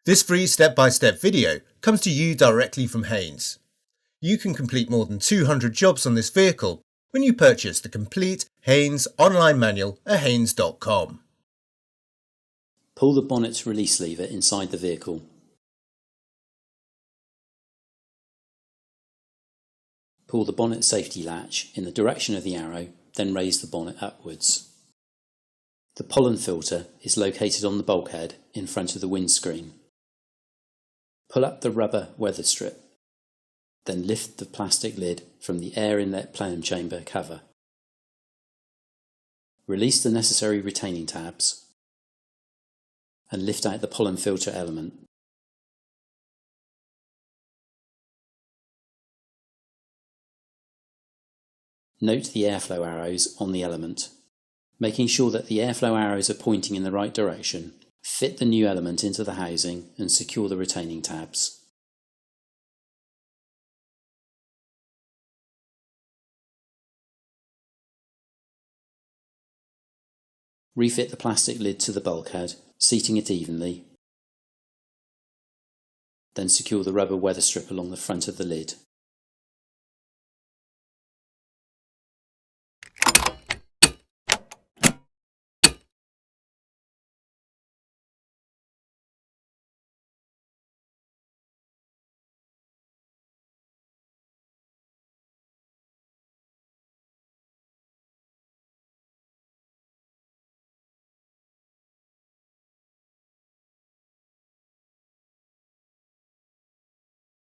This free step-by-step video comes to you directly from Haynes. You can complete more than 200 jobs on this vehicle when you purchase the complete Haynes online manual at haynes.com. Pull the bonnet release lever inside the vehicle. Pull the bonnet safety latch in the direction of the arrow, then raise the bonnet upwards. The pollen filter is located on the bulkhead in front of the windscreen. Pull up the rubber weather strip, then lift the plastic lid from the air inlet plenum chamber cover. Release the necessary retaining tabs and lift out the pollen filter element. Note the airflow arrows on the element. Making sure that the airflow arrows are pointing in the right direction, fit the new element into the housing and secure the retaining tabs. Refit the plastic lid to the bulkhead, seating it evenly. Then secure the rubber weather strip along the front of the lid.